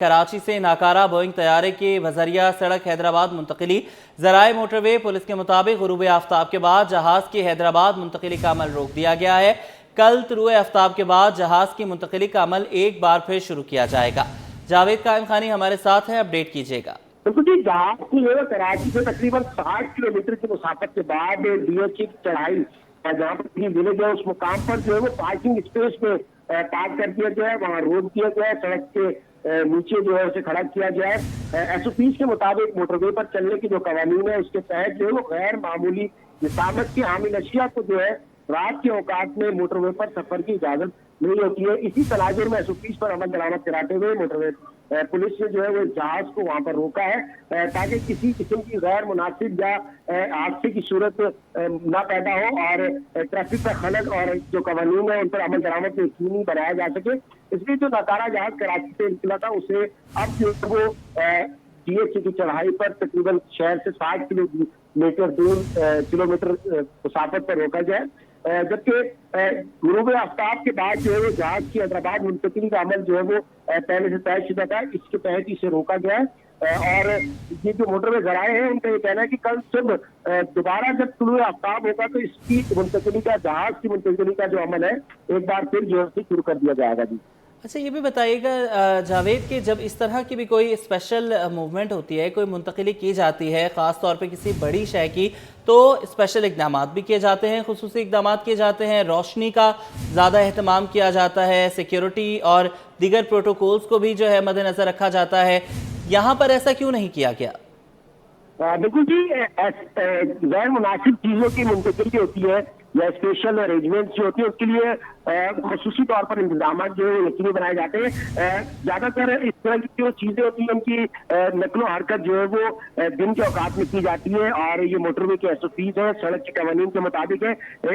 कराची से नाकारा बोइंग तैयारे के बजरिया सड़क हैदराबाद मुंतकिली। ज़राए मोटरवे पुलिस के मुताबिक गुरूब आफ्ताब के बाद जहाज़ की हैदराबाद मुंतकिली का अमल रोक दिया गया है। कल तुलुए आफ्ताब के बाद जहाज़ की मुंतकिली का अमल एक बार फिर शुरू किया जाएगा। जावेद कायम खानी हमारे साथ हैं, अपडेट कीजिएगा। जी, जहाज की कराची से तकरीबन 60 किलोमीटर की मुसाफत के बाद डीएच की चढ़ाई जहाँ पर विलेज है उस मुकाम पर जो है वो पार्किंग स्पेस में पार्क कर दिया गया है, वहाँ रोक दिया गया है, सड़क के नीचे जो है उसे खड़ा किया गया है। एसओपीज के मुताबिक मोटरवे पर चलने की जो कानून है उसके तहत जो है वो गैर मामूली निसामत की हामिल अशिया को जो है रात के औकात में मोटरवे पर सफर की इजाजत नहीं होती है। इसी तनाजुर में एसओपीज पर अमल दरामद कराते हुए मोटरवे पुलिस ने जो है वो जहाज को वहां पर रोका है ताकि किसी किस्म की गैर मुनासिब या हादसे की सूरत न पैदा हो और ट्रैफिक का खलल और जो कानून है उन पर अमल दरामद यकीनी बनाया जा सके। इसलिए जो नकारा जहाज कराची से निकला था उसे अब जो वो डीएच की चढ़ाई पर तकरीबन शहर से 60 किलोमीटर दूर किलोमीटर मुसाफत पर रोका जाए, जबकि गुरूब आफ्ताब के बाद जो है वो जहाज की हैदराबाद मुंतकिली का अमल जो है वो पहले से तय शुदा था, इसके तहत इसे रोका गया है। और ये जो मोटरवे जराए हैं उनका ये कहना है कि कल सुबह दोबारा जब तुलुए आफ्ताब होगा तो इसकी मुंतकिली का जहाज की मुंतकिली का जो अमल है एक बार फिर जो है शुरू कर दिया जाएगा। जी अच्छा, ये भी बताइएगा जावेद कि जब इस तरह की भी कोई स्पेशल मूवमेंट होती है, कोई मुंतकिली की जाती है ख़ास तौर पे किसी बड़ी शय की, तो स्पेशल इक़दाम भी किए जाते हैं, खुसूसी इक़दाम किए जाते हैं, रोशनी का ज़्यादा अहतमाम किया जाता है, सिक्योरिटी और दीगर प्रोटोकॉल्स को भी जो है मद्देनज़र रखा जाता है। यहाँ पर ऐसा क्यों नहीं किया गया? बिल्कुल जी, गैर मुनासिब चीज़ों की मुंतकिली होती है या स्पेशल अरेंजमेंट जो होती है उसके लिए खसूसी तौर पर इंतजाम जो है यकीनी बनाए जाते हैं। ज्यादातर इस तरह की जो चीजें होती हैं उनकी नकलो हरकत जो है वो दिन के औकात में की जाती है और ये मोटरवे के एसओपीज है, सड़क के कानून के मुताबिक है।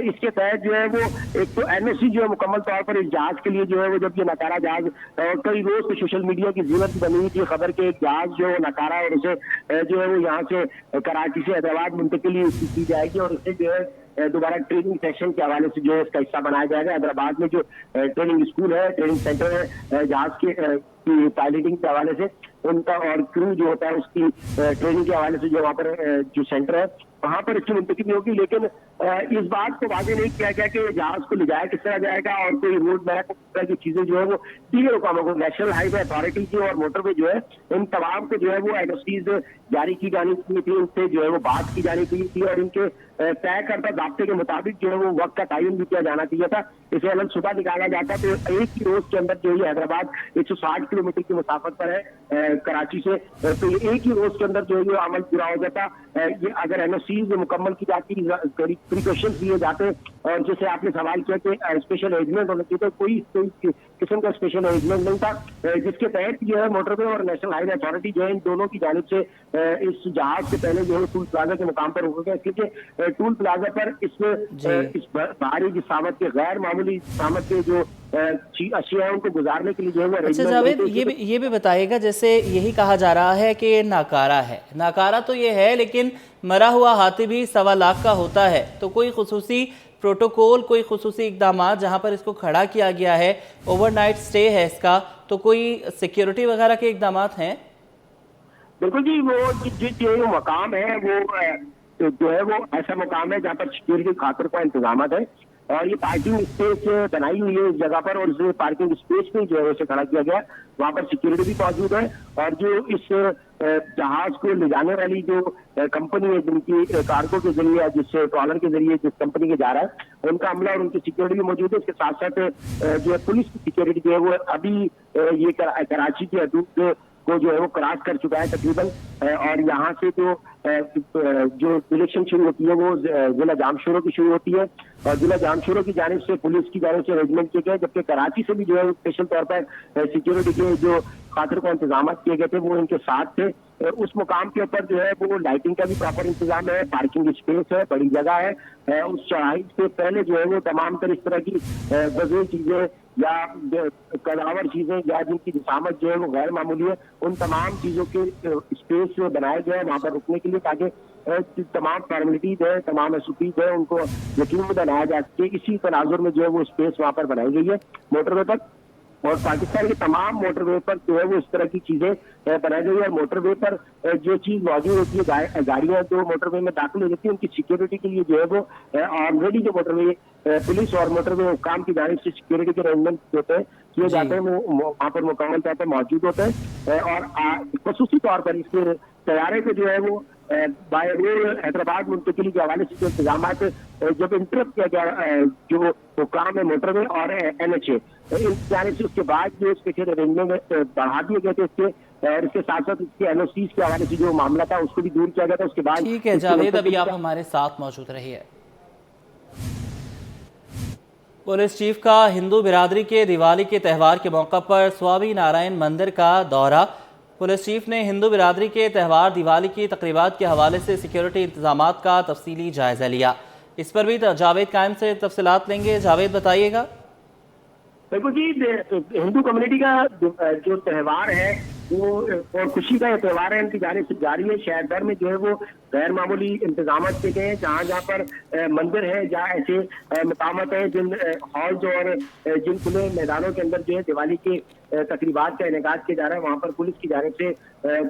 इसके तहत जो है वो एक तो एनओसी जो है मुकम्मल तौर पर इस जहाज के लिए जो है वो जब ये नकारा जहाज कई रोज तो सोशल मीडिया की जीनत बनी हुई थी खबर के एक जहाज जो है नकारा और उसे जो है वो यहाँ से कराची से हैदराबाद मुंतकिली की जाएगी और उसे जो है दोबारा ट्रेनिंग सेक्शन के हवाले से जो है इसका हिस्सा बनाया जाएगा। हैदराबाद में जो ट्रेनिंग स्कूल है, ट्रेनिंग सेंटर है, जहाज के पायलटिंग के हवाले से उनका और क्रू जो होता है उसकी ट्रेनिंग के हवाले से जो वहाँ पर जो सेंटर है वहाँ पर इसकी मुंतकिली होगी। लेकिन इस बात को वादे नहीं किया गया कि जहाज को ले जाया किस तरह जाएगा और कोई रोड मैप तरह की चीजें जो है वो दीगर हुकामों को नेशनल हाईवे अथॉरिटी की और मोटरवे जो है इन तमाम को जो है वो एनओसीज जारी की जानी थी, उनसे जो है वो बात की जानी थी और इनके तय करता ज़ाब्ते के मुताबिक जो है वो वक्त का तयन भी किया जाना चाहिए था। इसे अमल सुबह निकाला जाता तो एक ही रोज के अंदर जो है हैदराबाद 160 किलोमीटर की मुसाफत पर है कराची से, तो ये एक ही रोज के अंदर जो है अमल पूरा हो जाता। ये अगर एनओसीज मुकम्मल की जाती, प्रिकॉशंस लिए जाते और जैसे आपने सवाल किया कि स्पेशल अरेंजमेंट होना चाहिए, तो कोई किस्म का स्पेशल अरेंजमेंट नहीं था, जिसके तहत जो है मोटरवे और नेशनल हाईवे अथॉरिटी जो है इन दोनों की जानिब से इस जहाज से पहले जो है टूल प्लाजा के मुकाम पर रुका गया, क्योंकि टूल प्लाजा पर इस भारी जिसामत के गैर मामूली जिसामत के जो अशिया उनको गुजारने के लिए जो है। अच्छा जावेद, ये भी बताइएगा, जैसे यही कहा जा रहा है कि नाकारा है, नाकारा तो ये है लेकिन मरा हुआ हाथी भी 1.25 लाख का होता है, तो कोई खुसूसी प्रोटोकॉल, कोई खुसूसी इक़दाम जहाँ पर इसको खड़ा किया गया है, ओवरनाइट स्टे है इसका, तो कोई सिक्योरिटी वगैरह के इक़दाम हैं? बिल्कुल जी, वो जो मकाम है वो जो है वो ऐसा मकाम है जहाँ पर सिक्योरिटी खातिर का इंतजाम है और ये पार्किंग स्पेस बनाई हुई है इस जगह पर और इस पार्किंग स्पेस में जो है उसे खड़ा किया गया, वहाँ पर सिक्योरिटी भी मौजूद है और जो इस जहाज को ले जाने वाली जो कंपनी है जिनकी कार्गो के जरिए जिस ट्रॉलर के जरिए जिस कंपनी के जा रहा है उनका अमला और उनकी सिक्योरिटी भी मौजूद है। इसके साथ साथ जो है पुलिस की सिक्योरिटी जो है वो अभी ये कराची की हदूद को जो है वो क्रॉस कर चुका है तकरीबन और यहाँ से जो इलेक्शन शुरू होती है वो जिला जामशोरों की शुरू होती है और जिला जामशोरों की जानिब से पुलिस की जानिब से अरेंजमेंट किए गए, जबकि कराची से भी जो है स्पेशल तौर पर सिक्योरिटी के जो खातिर को इंतजाम किए गए थे वो इनके साथ थे। उस मुकाम के ऊपर जो है वो लाइटिंग का भी प्रॉपर इंतजाम है, पार्किंग स्पेस है, बड़ी जगह है। उस चढ़ाई से पहले जो है वो तमाम तर इस तरह की गज़ल चीजें या कदावर चीजें या जिनकी जिसामत जो है वो गैर मामूली है, उन तमाम चीजों के स्पेस बनाए गए हैं वहाँ पर रुकने के लिए ताकि तमाम फॉर्मेलिटीज है, तमाम एसओपीज है, उनको यकीन बनाया जा सके। इसी तनाजुर में जो है वो स्पेस वहाँ पर बनाई गई है मोटरवे पर। اور پاکستان کے تمام موٹر وے پر جو ہے وہ اس طرح کی چیزیں بنائی گئی ہے. موٹر وے پر جو چیز موجود ہوتی ہے, گاڑیاں جو موٹر وے میں داخل ہو جاتی ہیں ان کی سیکورٹی کے لیے جو ہے وہ آلریڈی جو موٹر وے پولیس اور موٹر وے حکام کی جانب سے سیکورٹی کے ارینجمنٹ ہوتے ہیں کیے جاتے ہیں, وہ وہاں پر مکمل طور پر موجود ہوتے ہیں. اور خصوصی طور پر اس کے طیارے کو جو ہے وہ بائی روڈ حیدرآباد منتقلی کے حوالے سے جو انتظامات جب انٹرپٹ کیا گیا جو حکام ہے موٹر وے اور NHA ان جانب سے, اس کے بعد جو اس کے ارینجمنٹ بڑھا دیے گئے تھے اس کے, اور اس کے ساتھ ساتھ اس کے NOCs کے حوالے سے جو معاملہ تھا اس کو بھی دور کیا گیا تھا. اس کے بعد ٹھیک ہے جاوید, ابھی آپ ہمارے ساتھ موجود رہیے. پولیس چیف کا ہندو برادری کے دیوالی کے تہوار کے موقع پر سوامی نارائن مندر کا دورہ. پولیس چیف نے ہندو برادری کے تہوار دیوالی کی تقریبات کے حوالے سے سیکیورٹی انتظامات کا تفصیلی جائزہ لیا. اس پر بھی جاوید قائم سے تفصیلات لیں گے. جاوید بتائیے گا. دیکھو جی, ہندو کمیونٹی کا جو تہوار ہے وہ اور خوشی کا یہ تہوار ہے ان کی جانب سے جاری ہے. شہر بھر میں جو ہے وہ غیر معمولی انتظامات کیے گئے ہیں. جہاں جہاں پر مندر ہے, جہاں ایسے مقامات ہیں جن ہالز اور جن کھلے میدانوں کے اندر جو ہے دیوالی کے تقریبات کا انعقاد کیا جا رہا ہے, وہاں پر پولیس کی جانب سے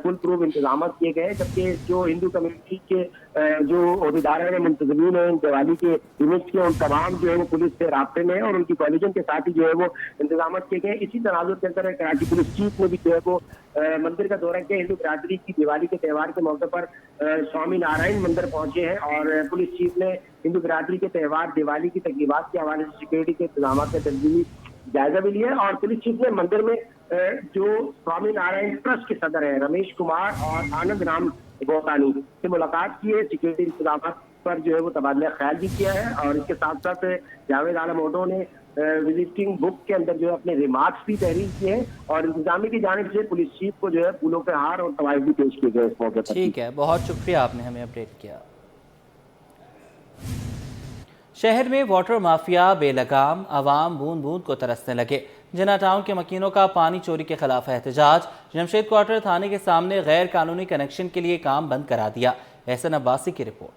فل پروف انتظامات کیے گئے ہیں. جبکہ جو ہندو کمیونٹی کے جو عہدیدار ہیں, منتظمین ہیں دیوالی کے ایونٹس کے, ان تمام جو ہے وہ پولیس سے رابطے میں اور ان کی کولیجن کے ساتھ ہی جو ہے وہ انتظامات کیے گئے. اسی تناظر کے اندر کراچی پولیس چیف نے بھی جو ہے وہ مندر کا دورہ کیا. ہندو برادری کی دیوالی کے تہوار کے موقع پر سوامی نارائن مندر پہنچے ہیں اور پولیس چیف نے ہندو برادری کے تہوار دیوالی کی تقریبات کے حوالے سے سیکورٹی کے انتظامات کا تفصیلی جائزہ بھی لیا. اور پولیس چیف نے مندر میں جو سوامی نارائن ٹرسٹ کے صدر ہیں رمیش کمار اور آنند رام گوتانی سے ملاقات کی ہے. سیکورٹی انتظامات پر جو ہے وہ تبادلہ خیال بھی کیا ہے. اور اس کے ساتھ ساتھ جاوید عالم اوڈو نے وزٹنگ بک کے اندر جو ہے اپنے ریمارکس بھی تحریر کیے ہیں اور انتظامیہ کی جانب سے پولیس چیف کو جو ہے پھولوں کے ہار اور تحائف بھی پیش کیے گئے اس موقع پر. ٹھیک ہے, بہت شکریہ آپ نے ہمیں اپڈیٹ کیا. شہر میں واٹر مافیا بے لگام, عوام بوند بوند کو ترسنے لگے. جنا ٹاؤن کے مکینوں کا پانی چوری کے خلاف احتجاج. جمشید کوارٹر تھانے کے سامنے غیر قانونی کنیکشن کے لیے کام بند کرا دیا. احسن عباسی کی رپورٹ.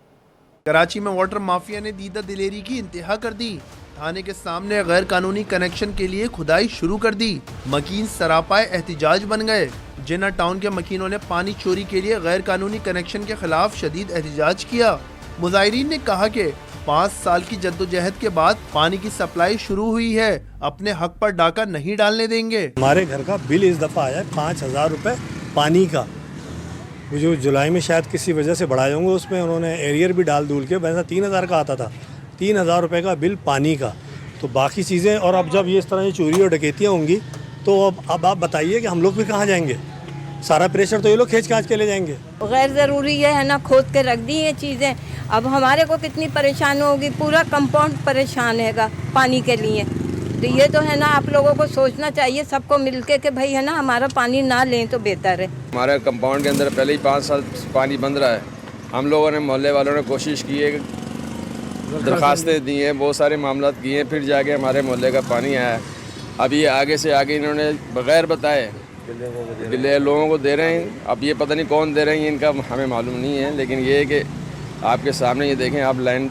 کراچی میں واٹر مافیا نے دیدہ دلیری کی انتہا کر دی. تھانے کے سامنے غیر قانونی کنیکشن کے لیے کھدائی شروع کر دی. مکین سراپائے احتجاج بن گئے. جنا ٹاؤن کے مکینوں نے پانی چوری کے لیے غیر قانونی کنیکشن کے خلاف شدید احتجاج کیا. مظاہرین نے کہا کہ 5 سال کی جدوجہد کے بعد پانی کی سپلائی شروع ہوئی ہے, اپنے حق پر ڈاکہ نہیں ڈالنے دیں گے. ہمارے گھر کا بل اس دفعہ آیا ہے 5,000 روپے پانی کا, جو جولائی میں شاید کسی وجہ سے بڑھائے ہوں گے. اس میں انہوں نے ایریئر بھی ڈال دول کے, ویسا 3,000 کا آتا تھا, 3,000 روپے کا بل پانی کا. تو باقی چیزیں, اور اب جب یہ اس طرح کی چوری اور ڈکیتیاں ہوں گی تو اب آپ بتائیے کہ ہم لوگ بھی کہاں جائیں گے. سارا پریشر تو یہ لوگ کھینچ کھانچ کے لے جائیں گے. غیر ضروری ہے نا, کھود کے رکھ دی یہ چیزیں. اب ہمارے کو کتنی پریشانی ہوگی, پورا کمپاؤنڈ پریشان ہے گا پانی کے لیے. تو یہ تو ہے نا آپ لوگوں کو سوچنا چاہیے سب کو مل کے کہ بھائی ہے نا ہمارا پانی نہ لیں تو بہتر ہے. ہمارے کمپاؤنڈ کے اندر پہلے ہی 5 سال پانی بند رہا ہے. ہم لوگوں نے محلے والوں نے کوشش کی ہے, درخواستیں دی ہیں, بہت سارے معاملات کیے ہیں, پھر جا کے ہمارے محلے کا پانی آیا ہے. اب یہ آگے سے آگے انہوں نے بغیر بتائے بلے لوگوں کو دے رہے ہیں. اب یہ پتہ نہیں کون دے رہے ہیں, ان کا ہمیں معلوم نہیں ہے, لیکن یہ ہے کہ آپ کے سامنے یہ دیکھیں, آپ لائن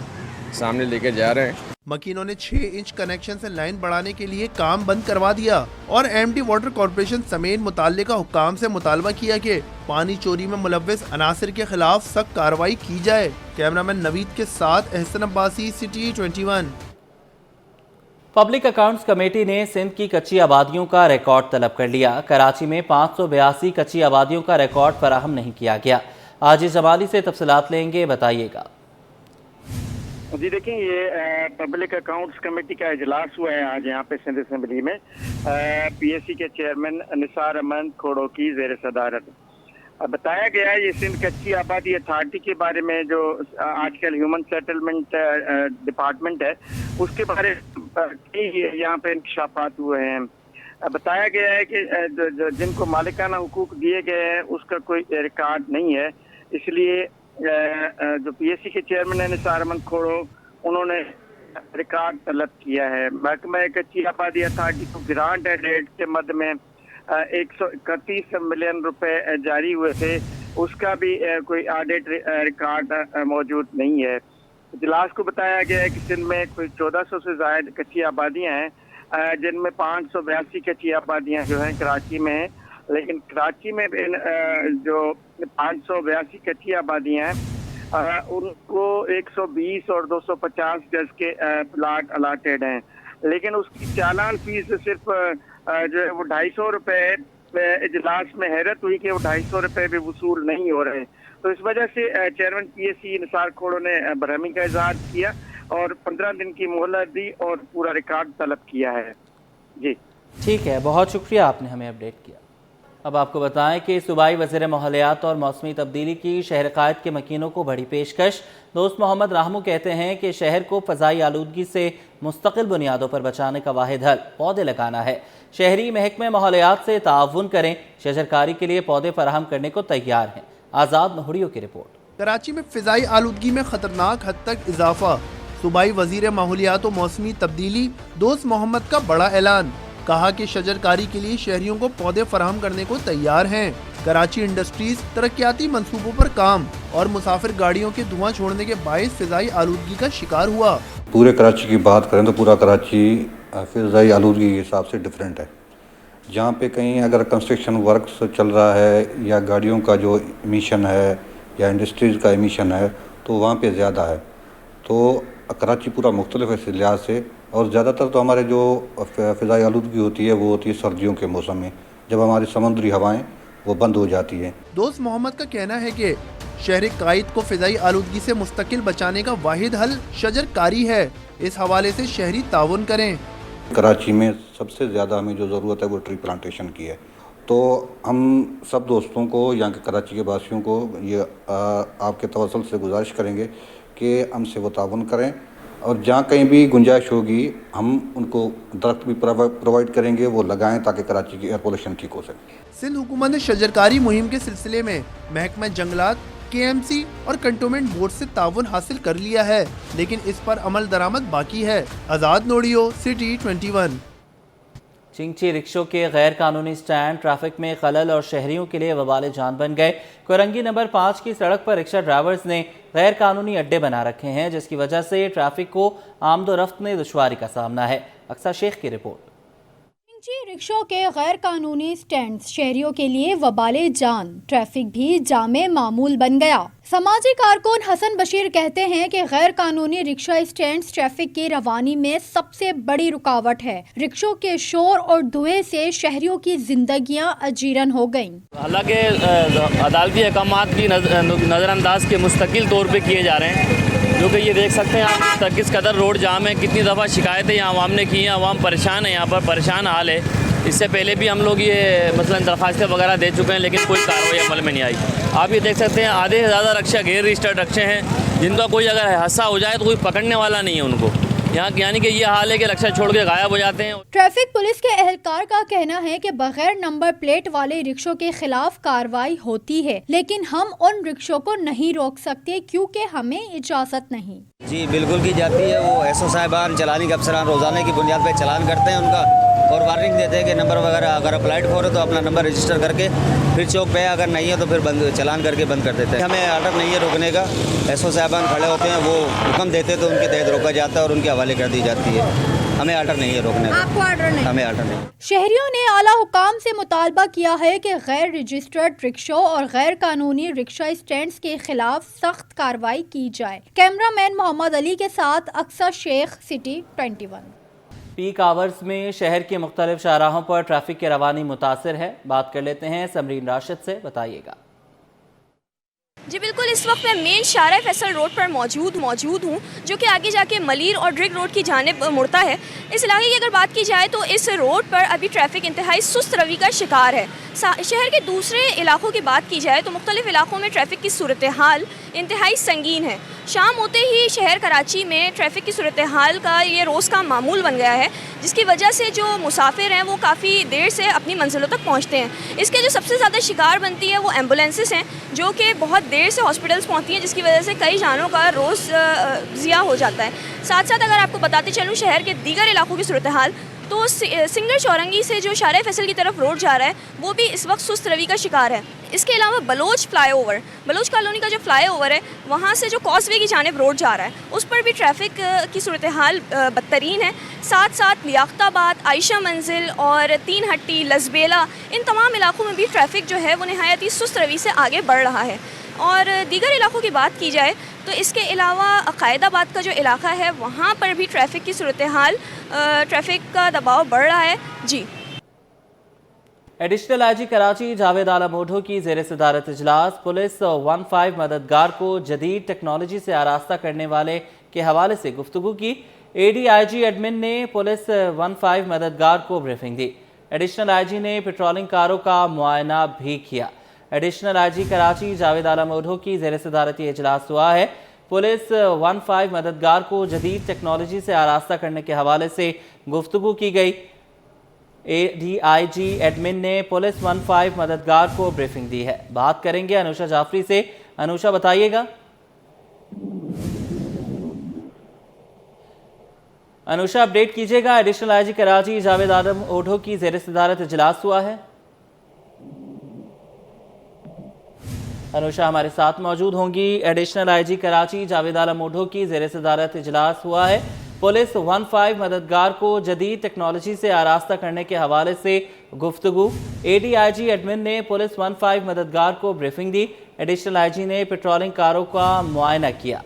سامنے لے کے جا رہے ہیں. مکینوں نے 6 انچ کنیکشن سے لائن بڑھانے کے لیے کام بند کروا دیا اور MD واٹر کارپوریشن سمیت متعلقہ حکام سے مطالبہ کیا کہ پانی چوری میں ملوث عناصر کے خلاف سخت کارروائی کی جائے. کیمرامین نوید کے ساتھ Ahsan Abbasi, city 21. Public accounts committee نے سندھ کی کچی آبادیوں کا ریکارڈ طلب کر لیا. کراچی میں 582 کچی آبادیوں کا ریکارڈ فراہم نہیں کیا گیا. آج جمالی سے تفصیلات لیں گے, بتائیے گا. جی دیکھیں, یہ پبلک اکاؤنٹس کمیٹی کا اجلاس ہوا ہے آج یہاں پہ سندھ اسمبلی میں. PSC کے چیئرمین نثار احمد کھوڑو کی زیر صدارت بتایا گیا ہے. یہ سندھ کچی آبادی اتھارٹی کے بارے میں جو آج کل ہیومن سیٹلمنٹ ڈپارٹمنٹ ہے اس کے بارے میں یہاں پہ انکشافات ہوئے ہیں. بتایا گیا ہے کہ جن کو مالکانہ حقوق دیے گئے ہیں اس کا کوئی ریکارڈ نہیں ہے. اس لیے جو PSC کے چیئرمین ہیں نثار احمد کھوڑو, انہوں نے ریکارڈ طلب کیا ہے. محکمہ کچی آبادی اتھارٹی کو گرانٹ اینڈ ایڈ کے مد میں 131 ملین روپے جاری ہوئے تھے, اس کا بھی کوئی آڈٹ ریکارڈ موجود نہیں ہے. اجلاس کو بتایا گیا ہے کہ سندھ میں کوئی 1400 سے زائد کچی آبادیاں ہیں जिन में 582 कच्ची आबादियाँ जो हैं कराची में हैं, लेकिन कराची में जो 582 कच्ची आबादियाँ हैं उनको 120 और 250 गज के प्लाट अलाटेड हैं, लेकिन उसकी चालान फीस सिर्फ जो है वो 250 रुपये। इजलास में हैरत हुई कि वो 250 रुपये भी वसूल नहीं हो रहे। तो इस वजह से चेयरमैन PSC निसार खोड़ो ने बरहमी का इजहार किया और 15 दिन की मोहलत दी और पूरा रिकॉर्ड तलब किया है। जी ठीक है, बहुत शुक्रिया, आपने हमें अपडेट किया। अब आपको बताएं कि सूबाई वज़ीर माहौलियात और मौसमी तब्दीली की शहर क़ायद के मकीनों को बड़ी पेशकश। दोस्त मोहम्मद राहमू कहते हैं कि शहर को फ़ज़ाई आलूदगी से मुस्तकिल बुनियादों पर बचाने का वाहिद हल पौधे लगाना है। शहरी महकमे माहौलियात से ताउन करें, शजरकारी के लिए पौधे फराहम करने को तैयार हैं। आज़ाद नहुड़ियों की रिपोर्ट। कराची में फ़िज़ाई आलूदगी में ख़तरनाक हद तक इजाफा। सूबाई वज़ीर माहौलियात और मौसमी तब्दीली दोस्त मोहम्मद का बड़ा ऐलान। कहा कि शजरकारी के लिए शहरियों को पौधे फराहम करने को तैयार हैं। कराची इंडस्ट्रीज तरक्याती मंसूबों पर काम और मुसाफिर गाड़ियों के धुआं छोड़ने के बायस फ़िज़ाई आलूदगी का शिकार हुआ। पूरे कराची की बात करें तो पूरा कराची फ़िज़ाई आलूदगी के हिसाब से डिफरेंट है। जहाँ पे कहीं अगर कंस्ट्रक्शन वर्क्स चल रहा है या गाड़ियों का जो एमिशन है या इंडस्ट्रीज़ का एमिशन है तो वहाँ पे ज़्यादा है। तो कराची पूरा मुख्तलिफ है इस लिहाज से, और ज़्यादातर तो हमारे जो फ़िज़ाई आलूदगी होती है वो होती है सर्दियों के मौसम में, जब हमारी समुद्री हवाएं वो बंद हो जाती हैं। दोस्त मोहम्मद का कहना है कि शहर क़ायद को फ़िज़ाई आलूदगी से मुस्तकिल बचाने का वाहिद हल शजरकारी है। इस हवाले से शहरी ताउन करें। कराची में सबसे ज़्यादा हमें जो ज़रूरत है वो ट्री प्लांटेशन की है। तो हम सब दोस्तों को, यहाँ के कराची के वासियों को ये आपके तवसल से गुजारिश करेंगे कि हमसे वो ताउन करें, और जहाँ कहीं भी गुंजाइश होगी हम उनको दरख्त भी प्रोवाइड करेंगे, वो लगाएं ताकि कराची की एयर पोल्यूशन ठीक हो सके। सिंध हुकूमत ने शजरकारी मुहिम के सिलसिले में महकमा जंगलात, KMC और कंटोनमेंट बोर्ड से ताउन हासिल कर लिया है, लेकिन इस पर अमल दरामद बाकी है। आज़ाद नोड़ियो, सिटी 21। चिंगची रिक्शों के गैर कानूनी स्टैंड ट्रैफिक में खलल और शहरियों के लिए वबाल जान बन गए। कोरंगी नंबर 5 की सड़क पर रिक्शा ड्राइवर्स ने गैर कानूनी अड्डे बना रखे हैं, जिसकी वजह से ट्रैफिक को आमदोरफ्त में दुश्वारी का सामना है। अक्सा शेख की रिपोर्ट। चिंगची रिक्शों के गैर कानूनी स्टैंड शहरियों के लिए वबाले जान, ट्रैफिक भी जामे मामूल बन गया। समाजी कारकुन हसन बशीर कहते हैं कि गैर कानूनी रिक्शा स्टैंड ट्रैफिक की रवानी में सबसे बड़ी रुकावट है। रिक्शों के शोर और धुएं से शहरियों की जिंदगियां अजीरन हो गईं। हालांकि अदालती अहकामात भी नज़रअंदाज के मुस्तकिल तौर पे किए जा रहे हैं, जो कि ये देख सकते हैं आप किस कदर रोड जाम है, कितनी दफ़ा शिकायतें यहाँ आवाम ने की हैं, आवाम परेशान है, यहाँ पर परेशान हाल है। इससे पहले भी हम लोग ये मसलन दरख्वास्तें वगैरह दे चुके हैं, लेकिन कोई कार्रवाई अमल में नहीं आई। आप ये देख सकते हैं आधे से ज़्यादा रिक्शा गैर रजिस्टर्ड रिक्शे हैं, जिनका कोई अगर हादसा हो जाए तो कोई पकड़ने वाला नहीं है उनको। यहाँ यानी कि ये हाल है कि रिक्शा छोड़ के गायब हो जाते हैं। ट्रैफिक पुलिस के एहलकार का कहना है कि बगैर नंबर प्लेट वाले रिक्शों के खिलाफ कार्रवाई होती है, लेकिन हम उन रिक्शों को नहीं रोक सकते क्योंकि हमें इजाज़त नहीं। जी बिल्कुल की जाती है। वो SO साहिबान, चलानी के अफसरान रोज़ाना की बुनियाद पर चालान करते हैं उनका, और वार्निंग देते हैं कि नंबर वगैरह अगर अप्लाइड हो रहे तो अपना नंबर रजिस्टर करके फिर चौक पे, अगर नहीं है तो फिर बंद चालान करके बंद कर देते हैं। हमें आर्डर नहीं है रोकने का। SO साहिबान खड़े होते हैं, वो हुक्म देते तो उनके तहत रोका जाता है और उनके हवाले कर दी जाती है। हमें आर्डर नहीं है रोकने का। आपको आर्डर नहीं? हमें आर्डर नहीं। शहरियों ने आला हुकाम से मुतालबा किया है कि गैर रजिस्टर्ड रिक्शों और गैर कानूनी रिक्शा स्टैंड्स के खिलाफ सख्त कार्रवाई की जाए। कैमरामैन मोहम्मद अली के साथ Aqsa Shaikh, city 21। Peak hours में शहर के मुख्तलिफ शाहराहों पर ट्रैफिक की रवानी मुतासिर है। बात कर लेते हैं समरीन राशिद से, बताइएगा। जी बिल्कुल, इस वक्त मैं मेन शाहरा फैसल रोड पर मौजूद हूँ, जो कि आगे जाके मलीर और ड्रिग रोड की जानिब मुड़ता है। इस इलाके की अगर बात की जाए तो इस रोड पर अभी ट्रैफिक इंतहाई सुस्त रवि का शिकार है। शहर के दूसरे इलाकों की बात की जाए तो मुख्तलिफ इलाकों में ट्रैफिक की सूरत हाल इंतहाई संगीन है। शाम होते ही शहर कराची में ट्रैफिक की सूरत हाल का ये रोज़ का मामूल बन गया है, जिसकी वजह से जो मुसाफिर हैं वो काफ़ी देर से अपनी मंजिलों तक पहुंचते हैं। इसके जो सबसे ज़्यादा शिकार बनती है वो एम्बुलेंसेस हैं, जो कि बहुत देर से हॉस्पिटल्स पहुंचती हैं, जिसकी वजह से कई जानों का रोज़ ज़िया हो जाता है। साथ साथ अगर आपको बताते चलूँ शहर के दीगर इलाकों की सूरत हाल, तो सिंगर चौरंगी से जो शाहरा फैसल की तरफ रोड जा रहा है वो भी इस वक्त सुस्त रवि का शिकार है। اس کے علاوہ Baloch fly over, Baloch colony کا جو فلائی اوور ہے وہاں سے جو کاز وے کی جانب روڈ جا رہا ہے اس پر بھی ٹریفک کی صورتحال بدترین ہے. ساتھ ساتھ لیاقت آباد، عائشہ منزل اور تین ہٹی، لزبیلا، ان تمام علاقوں میں بھی ٹریفک جو ہے وہ نہایت ہی سست روی سے آگے بڑھ رہا ہے. اور دیگر علاقوں کی بات کی جائے تو اس کے علاوہ عقائد آباد کا جو علاقہ ہے وہاں پر بھی ٹریفک کی صورتحال، ٹریفک کا دباؤ بڑھ رہا ہے. جی ایڈیشنل آئی جی کراچی جاوید عالم اوڈھو کی زیر صدارت اجلاس پولیس 15 مددگار کو جدید ٹیکنالوجی سے آراستہ کرنے والے کے حوالے سے گفتگو کی. اے ڈی آئی جی ایڈمن نے پولیس 15 مددگار کو بریفنگ دی. ایڈیشنل آئی جی نے پیٹرولنگ کاروں کا معائنہ بھی کیا. ایڈیشنل آئی جی کراچی جاوید عالم اوڈھو کی زیر صدارت یہ اجلاس ہوا ہے. پولیس 15 مددگار کو جدید ٹیکنالوجی سے آراستہ کرنے کے حوالے سے گفتگو کی گئی. اے ڈی آئی جی ایڈمن نے پولیس 15 مددگار کو بریفنگ دی ہے. بات کریں گے انوشا جعفری سے. انوشا بتائیے گا. انوشا اپڈیٹ کیجیے گا. ایڈیشنل آئی جی کراچی جاوید عالم اوڈھو کی زیر صدارت اجلاس ہوا ہے. انوشا ہمارے ساتھ موجود ہوں گی. ایڈیشنل آئی جی کراچی جاوید عالم اوڈھو کی زیر صدارت اجلاس ہوا ہے. پولیس 15 مددگار کو جدید ٹیکنالوجی سے آراستہ کرنے کے حوالے سے گفتگو. اے ڈی آئی جی ایڈمن نے پولیس 15 مددگار کو بریفنگ دی. ایڈیشنل آئی جی نے پیٹرولنگ کاروں کا معائنہ کیا.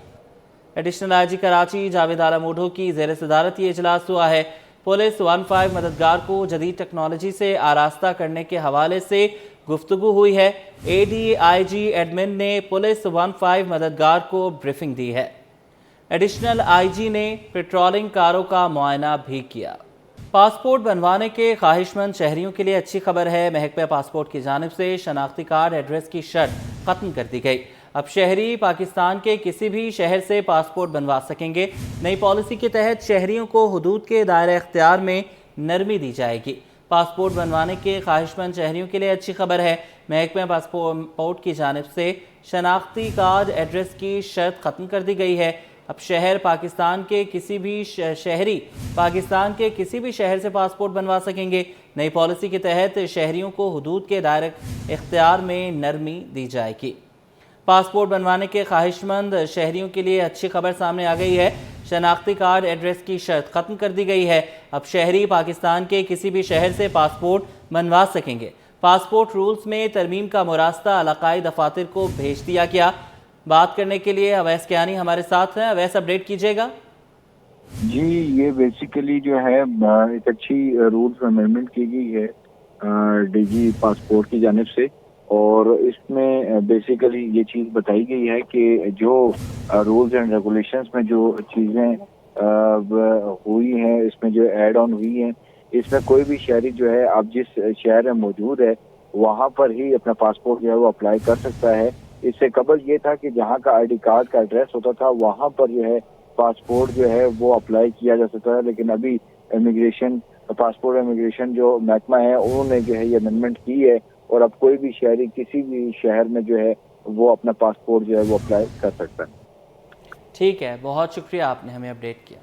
ایڈیشنل آئی جی کراچی جاوید عالم اوڈھو کی زیر صدارت یہ اجلاس ہوا ہے. پولیس 15 مددگار کو جدید ٹیکنالوجی سے آراستہ کرنے کے حوالے سے گفتگو ہوئی ہے. اے ڈی آئی جی ایڈمن نے پولیس 15 مددگار کو بریفنگ دی ہے. ایڈیشنل آئی جی نے پیٹرولنگ کاروں کا معائنہ بھی کیا. پاسپورٹ بنوانے کے خواہش مند شہریوں کے لیے اچھی خبر ہے. محکمہ پاسپورٹ کی جانب سے شناختی کارڈ ایڈریس کی شرط ختم کر دی گئی. اب شہری پاکستان کے کسی بھی شہر سے پاسپورٹ بنوا سکیں گے. نئی پالیسی کے تحت شہریوں کو حدود کے دائرہ اختیار میں نرمی دی جائے گی. پاسپورٹ بنوانے کے خواہش مند شہریوں کے لیے اچھی خبر ہے. محکمہ پاسپورٹ کی جانب سے شناختی کارڈ ایڈریس کی شرط ختم کر دی گئی ہے. اب شہری پاکستان کے کسی بھی شہر سے پاسپورٹ بنوا سکیں گے. نئی پالیسی کے تحت شہریوں کو حدود کے دائرہ اختیار میں نرمی دی جائے گی. پاسپورٹ بنوانے کے خواہش مند شہریوں کے لیے اچھی خبر سامنے آ گئی ہے. شناختی کارڈ ایڈریس کی شرط ختم کر دی گئی ہے. اب شہری پاکستان کے کسی بھی شہر سے پاسپورٹ بنوا سکیں گے. پاسپورٹ رولز میں ترمیم کا مراستہ علاقائی دفاتر کو بھیج دیا گیا. بات کرنے کے لیے اویس کیانی ہمارے ساتھ ہیں. اویس اپڈیٹ کیجیے گا. جی یہ بیسیکلی جو ہے ایک اچھی رولز میں امینڈمنٹ کی گئی ہے ڈی جی پاسپورٹ کی جانب سے. اور اس میں بیسیکلی یہ چیز بتائی گئی ہے کہ جو رولز اینڈ ریگولیشنز میں جو چیزیں ہوئی ہیں، اس میں جو ایڈ آن ہوئی ہیں، اس میں کوئی بھی شہری جو ہے اب جس شہر میں موجود ہے وہاں پر ہی اپنا پاسپورٹ جو ہے وہ اپلائی کر سکتا ہے. اس سے قبل یہ تھا کہ جہاں کا آئی ڈی کارڈ کا ایڈریس ہوتا تھا وہاں پر جو ہے پاسپورٹ جو ہے وہ اپلائی کیا جا سکتا ہے. لیکن ابھی پاسپورٹ امیگریشن جو محکمہ ہے انہوں نے جو ہے یہ امینڈمنٹ کی ہے اور اب کوئی بھی شہری کسی بھی شہر میں جو ہے وہ اپنا پاسپورٹ جو ہے وہ اپلائی کر سکتا ہے. ٹھیک ہے، بہت شکریہ آپ نے ہمیں اپڈیٹ کیا.